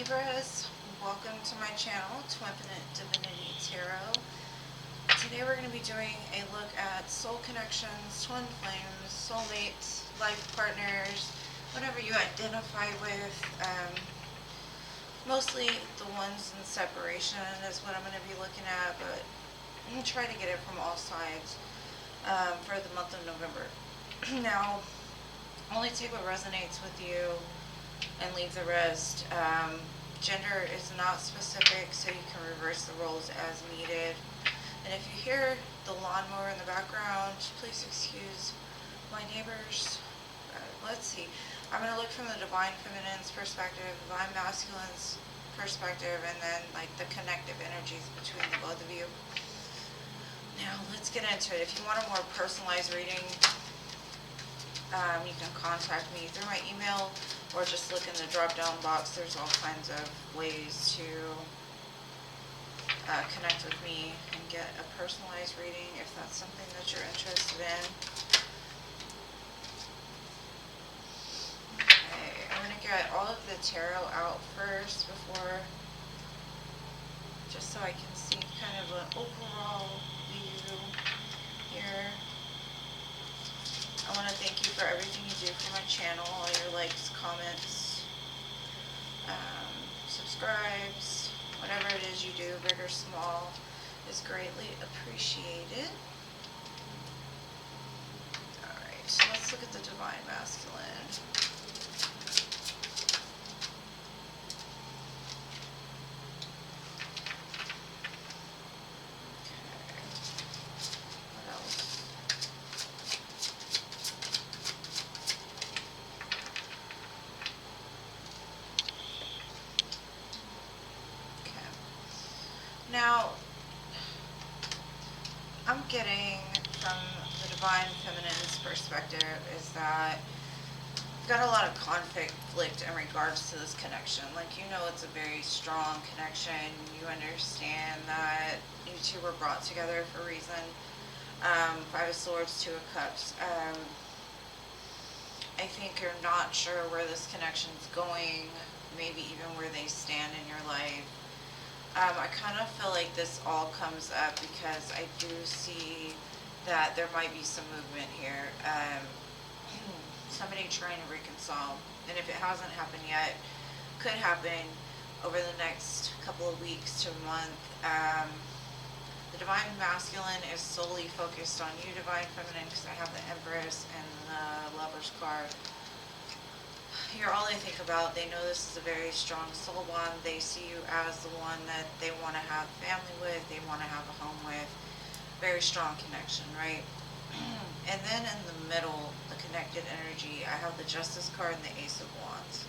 Libras, welcome to my channel, Twinfinite Divinity Tarot. Today we're going to be doing a look at soul connections, twin flames, soulmates, life partners, whatever you identify with. Mostly the ones in separation is what I'm going to be looking at, but I'm going to try to get it from all sides for the month of November. Now, only take what resonates with you and leave the rest. Gender is not specific, so you can reverse the roles as needed. And if you hear the lawnmower in the background, please excuse my neighbors. Let's see. I'm going to look from the Divine Feminine's perspective, Divine Masculine's perspective, and then like the connective energies between the both of you. Now, let's get into it. If you want a more personalized reading, you can contact me through my email or just look in the drop down box. There's all kinds of ways to connect with me and get a personalized reading if that's something that you're interested in. Okay, I'm going to get all of the tarot out first before, just so I can see kind of an overall view here. I want to thank you for everything you do for my channel, all your likes, comments, subscribes, whatever it is you do, big or small, is greatly appreciated. Alright, so let's look at the Divine Masculine. Now, I'm getting from the Divine Feminine's perspective is that you've got a lot of conflict in regards to this connection. Like, you know, it's a very strong connection. You understand that you two were brought together for a reason. Five of Swords, Two of Cups. I think you're not sure where this connection's going, maybe even where they stand in your life. I kind of feel like this all comes up because I do see that there might be some movement here. Somebody trying to reconcile, and if it hasn't happened yet, could happen over the next couple of weeks to a month. The Divine Masculine is solely focused on you, Divine Feminine, because I have the Empress and the Lover's card. You're all they think about. They know this is a very strong soul bond. They see you as the one that they want to have family with, they want to have a home with. Very strong connection, right? And then in the middle, the connected energy, I have the Justice card and the Ace of Wands.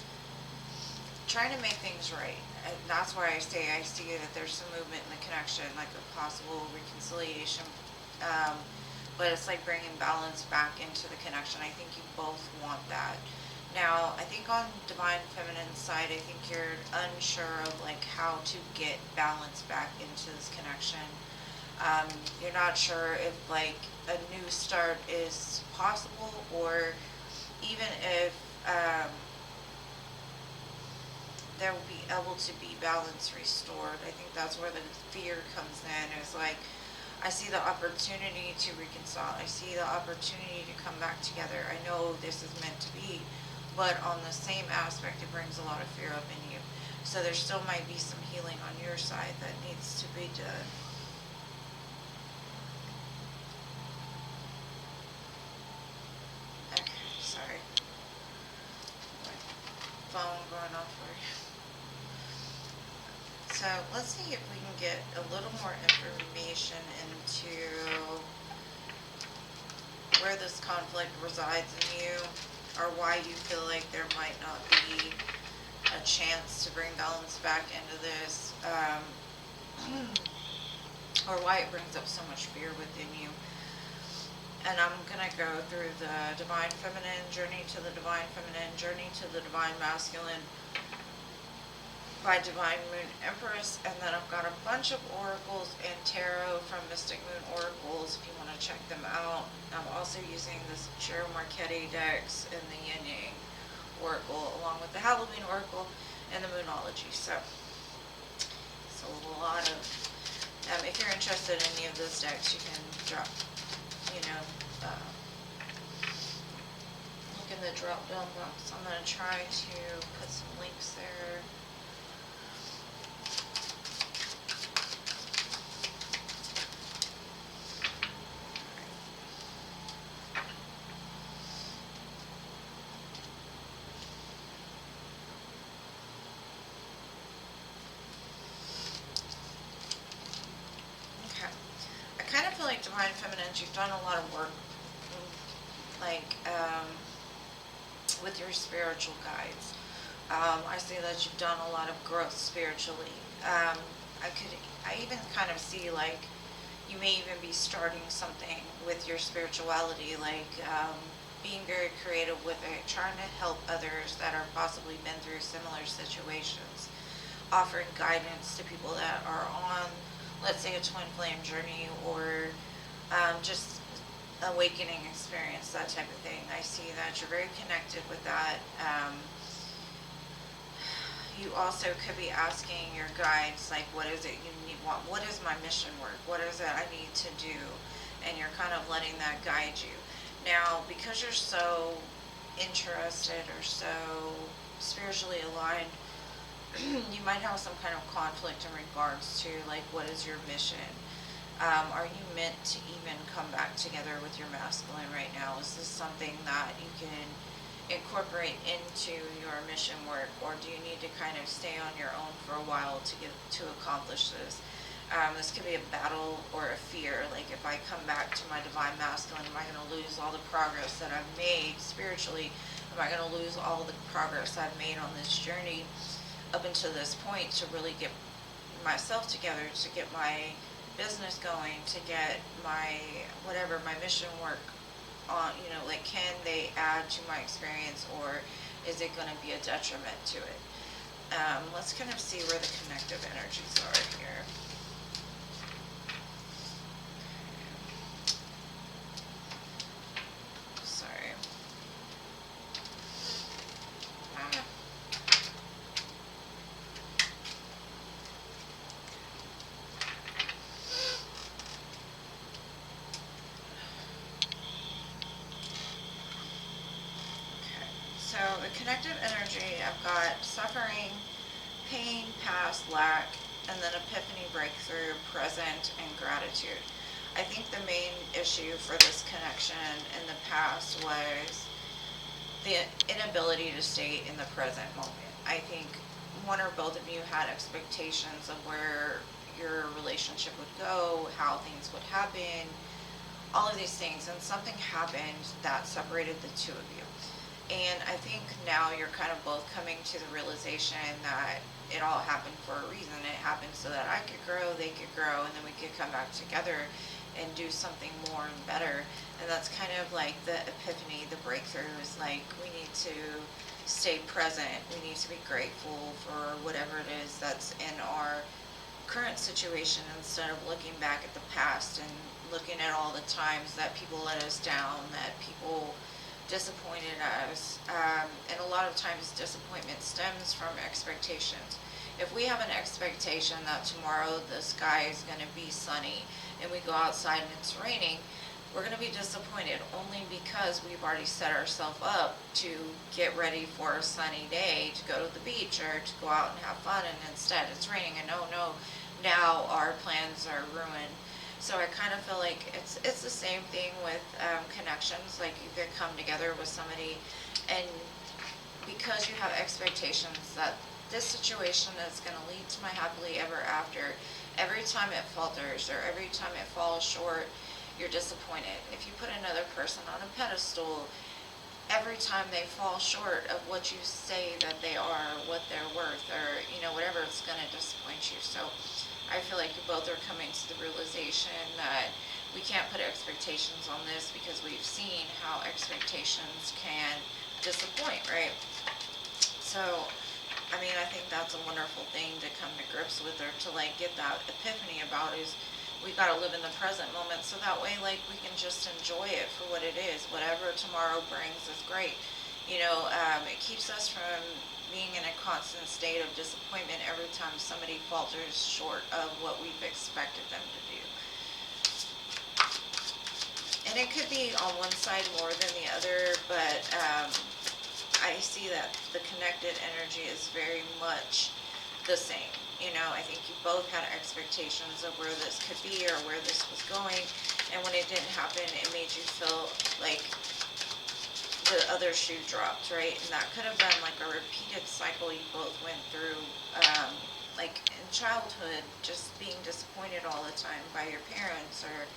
Trying to make things right. And that's why I say I see that there's some movement in the connection, like a possible reconciliation. But it's like bringing balance back into the connection. I think you both want that. Now, I think on Divine Feminine's side, I think you're unsure of like how to get balance back into this connection. You're not sure if like a new start is possible, or even if there will be able to be balance restored. I think that's where the fear comes in. Is like, I see the opportunity to reconcile. I see the opportunity to come back together. I know this is meant to be. But on the same aspect, it brings a lot of fear up in you. So there still might be some healing on your side that needs to be done. Okay, sorry. My phone going off for you. So let's see if we can get a little more information into where this conflict resides in you, or why you feel like there might not be a chance to bring balance back into this, or why it brings up so much fear within you. And I'm going to go through the Divine Feminine, journey to the Divine Feminine, journey to the Divine Masculine by Divine Moon Empress, and then I've got a bunch of oracles and tarot from Mystic Moon Oracles if you want to check them out. I'm also using this Tarot Marchetti decks and the Yin Yang Oracle along with the Halloween Oracle, in the Moonology. So it's a lot of, if you're interested in any of those decks, you can drop, look in the drop down box. I'm going to try to put some links there. Like Divine Feminines, you've done a lot of work, like with your spiritual guides. I see that you've done a lot of growth spiritually. I even kind of see like you may even be starting something with your spirituality, like being very creative with it, trying to help others that are possibly been through similar situations, offering guidance to people that are on, let's say, a twin flame journey, or just awakening experience, that type of thing. I see that you're very connected with that. You also could be asking your guides, like, what is it you need, what is my mission work, what is it I need to do, and you're kind of letting that guide you. Now, because you're so interested or so spiritually aligned, you might have some kind of conflict in regards to, like, what is your mission? Are you meant to even come back together with your masculine right now? Is this something that you can incorporate into your mission work, or do you need to kind of stay on your own for a while to accomplish this? This could be a battle or a fear, like, if I come back to my divine masculine, am I going to lose all the progress that I've made spiritually? Am I going to lose all the progress I've made on this journey up until this point to really get myself together, to get my business going, to get my whatever, my mission work on, like, can they add to my experience, or is it going to be a detriment to it? Let's kind of see where the connective energies are here. Sorry. So the connective energy, I've got suffering, pain, past, lack, and then epiphany, breakthrough, present, and gratitude. I think the main issue for this connection in the past was the inability to stay in the present moment. I think one or both of you had expectations of where your relationship would go, how things would happen, all of these things, and something happened that separated the two of you. And I think now you're kind of both coming to the realization that it all happened for a reason. It happened so that I could grow, they could grow, and then we could come back together and do something more and better. And that's kind of like the epiphany, the breakthrough is like, we need to stay present. We need to be grateful for whatever it is that's in our current situation, instead of looking back at the past and looking at all the times that people let us down, that people disappointed us, and a lot of times disappointment stems from expectations. If we have an expectation that tomorrow the sky is going to be sunny and we go outside and it's raining, we're going to be disappointed only because we've already set ourselves up to get ready for a sunny day, to go to the beach or to go out and have fun, and instead it's raining, and now our plans are ruined. So I kind of feel like it's the same thing with connections. Like, you could come together with somebody, and because you have expectations that this situation is going to lead to my happily ever after, every time it falters or every time it falls short, you're disappointed. If you put another person on a pedestal, every time they fall short of what you say that they are, what they're worth, or whatever, it's going to disappoint you. So I feel like you both are coming to the realization that we can't put expectations on this, because we've seen how expectations can disappoint, right? So, I mean, I think that's a wonderful thing to come to grips with, or to like get that epiphany about, is we got to live in the present moment, so that way, like, we can just enjoy it for what it is. Whatever tomorrow brings is great. It keeps us from being in a constant state of disappointment every time somebody falters short of what we've expected them to do. And it could be on one side more than the other, but I see that the connected energy is very much the same. You know, I think you both had expectations of where this could be or where this was going, and when it didn't happen, it made you feel like the other shoe dropped, right? And that could have been like a repeated cycle you both went through, like in childhood, just being disappointed all the time by your parents or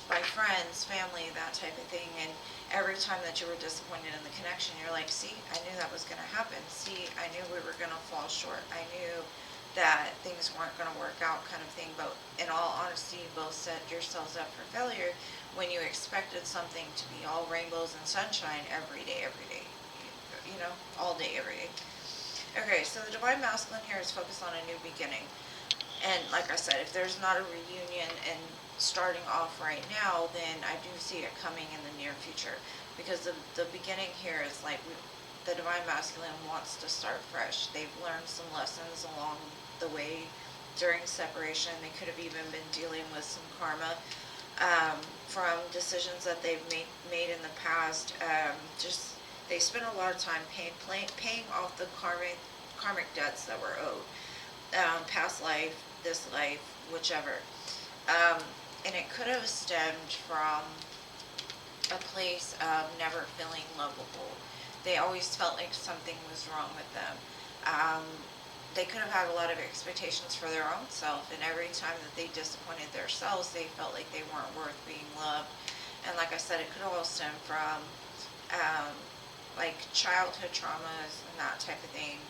by friends, family, that type of thing. And every time that you were disappointed in the connection, you're like, see, I knew that was going to happen. See, I knew we were going to fall short. I knew that things weren't going to work out, kind of thing. But in all honesty, you both set yourselves up for failure when you expected something to be all rainbows and sunshine every day, you know, all day, every day. Okay, so the Divine Masculine here is focused on a new beginning. And like I said, if there's not a reunion and starting off right now, then I do see it coming in the near future. Because the beginning here is like the Divine Masculine wants to start fresh. They've learned some lessons along the way during separation. They could have even been dealing with some karma from decisions that they've made in the past. Just they spent a lot of time paying off the karmic debts that were owed. Past life, this life, whichever. And it could have stemmed from a place of never feeling lovable. They always felt like something was wrong with them. They could have had a lot of expectations for their own self, and every time that they disappointed themselves, they felt like they weren't worth being loved. And like I said, it could all stem from like childhood traumas and that type of thing.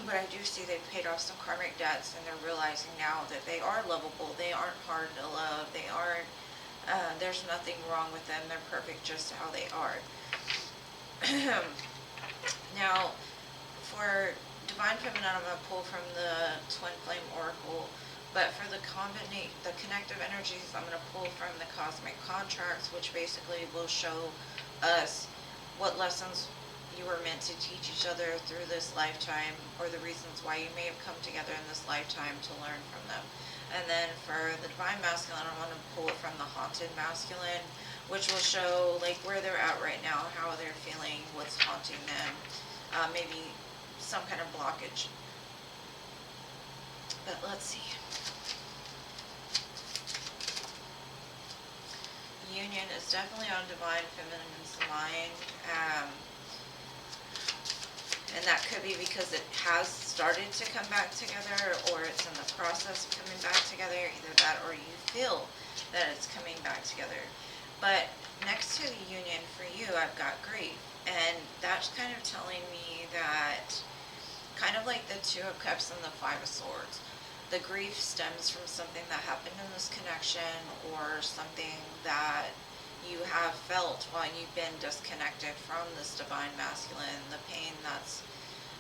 But I do see they've paid off some karmic debts, and they're realizing now that they are lovable. They aren't hard to love. They aren't, there's nothing wrong with them. They're perfect just how they are. Now, for Divine Feminine, I'm going to pull from the Twin Flame Oracle. But for the connective energies, I'm going to pull from the Cosmic Contracts, which basically will show us what lessons you were meant to teach each other through this lifetime, or the reasons why you may have come together in this lifetime to learn from them. And then for the Divine Masculine, I'm going to pull it from the Haunted Masculine, which will show like where they're at right now, how they're feeling, what's haunting them, maybe some kind of blockage. But let's see. Union is definitely on Divine Feminine's mind. And that could be because it has started to come back together, or it's in the process of coming back together. Either that, or you feel that it's coming back together. But next to the union for you, I've got grief. And that's kind of telling me that, kind of like the Two of Cups and the Five of Swords, the grief stems from something that happened in this connection, or something that you have felt while you've been disconnected from this Divine Masculine, the pain that's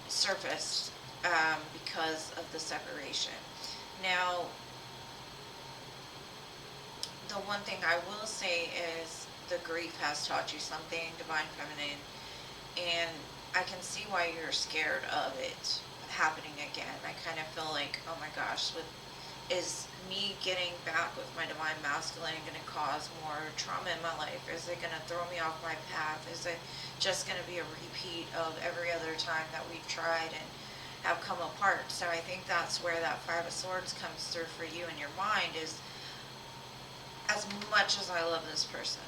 surfaced because of the separation. Now, the one thing I will say is the grief has taught you something, Divine Feminine, and I can see why you're scared of it happening again. I kind of feel like, oh my gosh, is me getting back with my Divine Masculine going to cause more trauma in my life? Is it going to throw me off my path? Is it just going to be a repeat of every other time that we've tried and have come apart? So I think that's where that Five of Swords comes through for you in your mind, is as much as I love this person,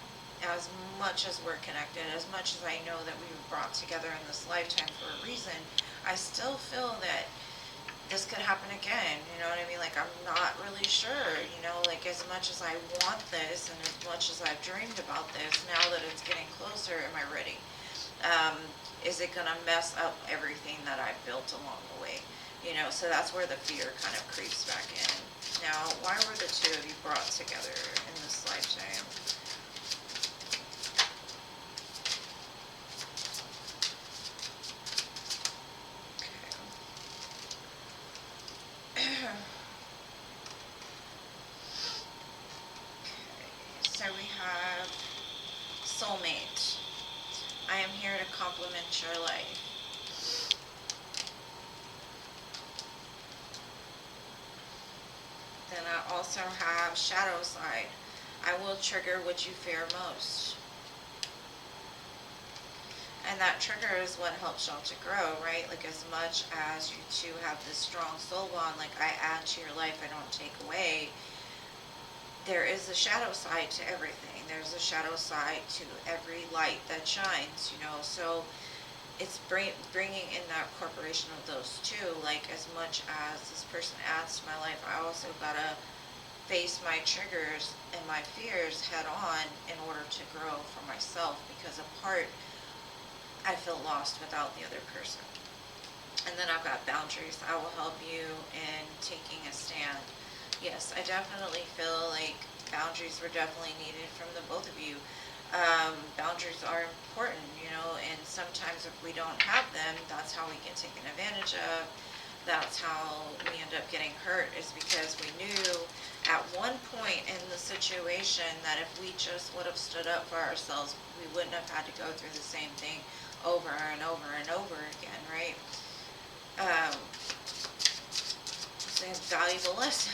as much as we're connected, as much as I know that we were brought together in this lifetime for a reason, I still feel that this could happen again. You know what I mean? Like, I'm not really sure, you know, like, as much as I want this and as much as I've dreamed about this, now that it's getting closer, am I ready? Is it going to mess up everything that I've built along the way? You know, so that's where the fear kind of creeps back in. Now, why were the two of you brought together in this lifetime? So we have soulmate. I am here to complement your life. Then I also have shadow side. I will trigger what you fear most. And that trigger is what helps y'all to grow, right? Like, as much as you two have this strong soul bond, like, I add to your life, I don't take away, there is a shadow side to everything. There's a shadow side to every light that shines, you know. So it's bringing in that corporation of those two. Like, as much as this person adds to my life, I also gotta face my triggers and my fears head on in order to grow for myself, because apart, I feel lost without the other person. And then I've got boundaries. I will help you in taking a stand. Yes, I definitely feel like boundaries were definitely needed from the both of you. Boundaries are important, you know, and sometimes if we don't have them, that's how we get taken advantage of. That's how we end up getting hurt, is because we knew at one point in the situation that if we just would have stood up for ourselves, we wouldn't have had to go through the same thing over and over and over again, right? It's a valuable lesson.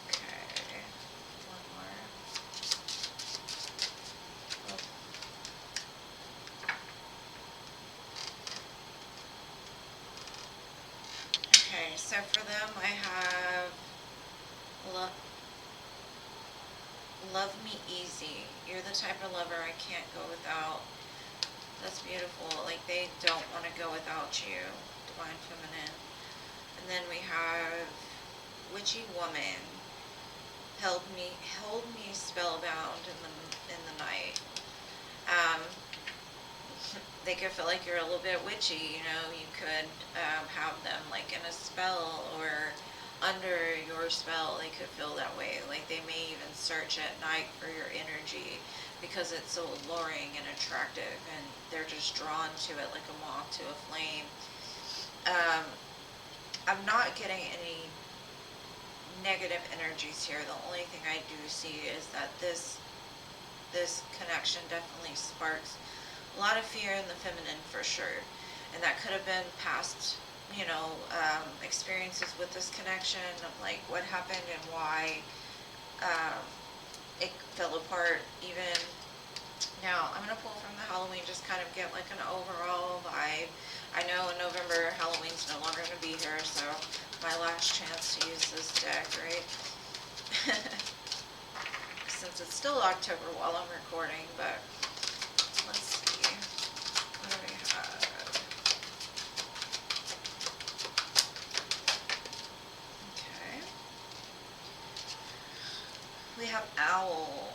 Okay, one more. Oh. Okay, so for them I have love me easy. You're the type of lover I can't go without. That's beautiful. Like, they don't want to go without you. Divine Feminine. And then we have Witchy Woman. Hold me spellbound in the night. They could feel like you're a little bit witchy, you know. You could have them like in a spell or under your spell. They could feel that way. Like, they may even search at night for your energy because it's so alluring and attractive, and they're just drawn to it like a moth to a flame. I'm not getting any negative energies here. The only thing I do see is that this connection definitely sparks a lot of fear in the feminine, for sure. And that could have been past, you know, experiences with this connection of like what happened and why it fell apart. Even now, I'm going to pull from the Halloween, just kind of get like an overall vibe. I know in November, Halloween's no longer going to be here, so my last chance to use this deck, right? Since it's still October while I'm recording, but let's see. What do we have? Okay. We have Owl.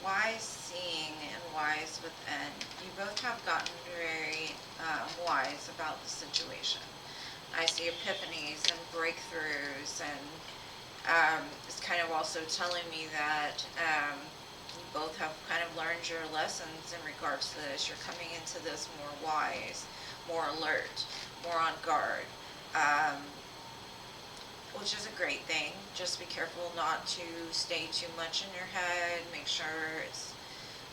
Wise seeing and wise within. You both have gotten very wise about the situation. I see epiphanies and breakthroughs, and it's kind of also telling me that you both have kind of learned your lessons in regards to this. You're coming into this more wise, more alert, more on guard, which is a great thing. Just be careful not to stay too much in your head. Make sure it's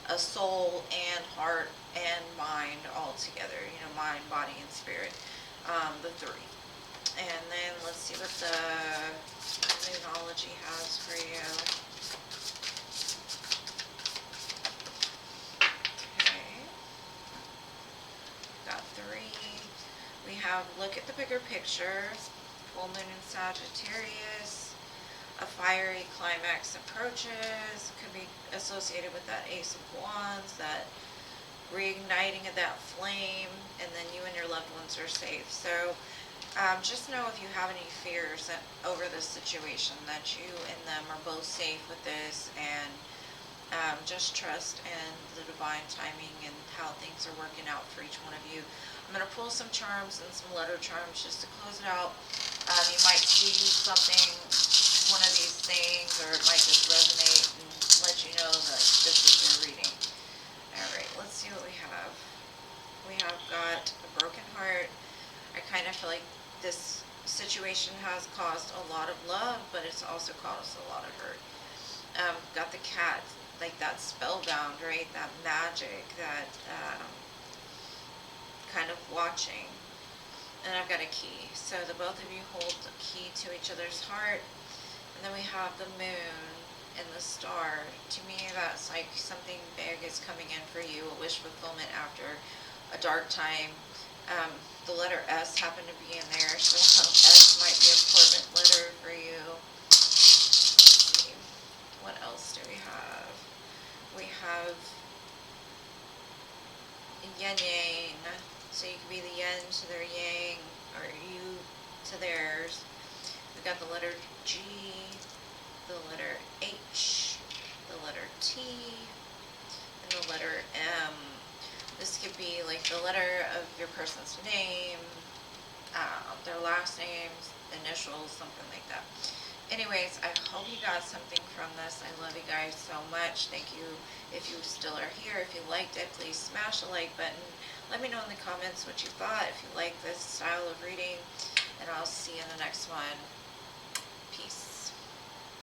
a soul and heart and mind all together. You know, mind, body, and spirit. The three. And then let's see what the numerology has for you. Okay. Got three. We have look at the bigger picture. Full moon in Sagittarius. A fiery climax approaches. Could be associated with that Ace of Wands, that reigniting of that flame, and then you and your loved ones are safe. So just know if you have any fears over this situation, that you and them are both safe with this, and just trust in the divine timing and how things are working out for each one of you. I'm going to pull some charms and some letter charms just to close it out. You might see something, one of these things, or it might just resonate and let you know that this is your reading. Alright, let's see what we have. We have got a broken heart. I kind of feel like this situation has caused a lot of love, but it's also caused a lot of hurt. Got the cat, like that spellbound, right? That magic, that kind of watching. and I've got a key. So the both of you hold the key to each other's heart. And then we have the moon and the star. To me, that's like something big is coming in for you, a wish fulfillment after a dark time. The letter S happened to be in there, so S might be a important letter for you. Let's see. What else do we have? We have yin yang. So you could be the yin to their yang, or you to theirs. We've got the letter G, the letter H, the letter T, and the letter M. This could be like the letter of your person's name, their last names, initials, something like that. Anyways, I hope you got something from this. I love you guys so much. Thank you. If you still are here, if you liked it, please smash the like button. Let me know in the comments what you thought, if you like this style of reading, and I'll see you in the next one. Peace.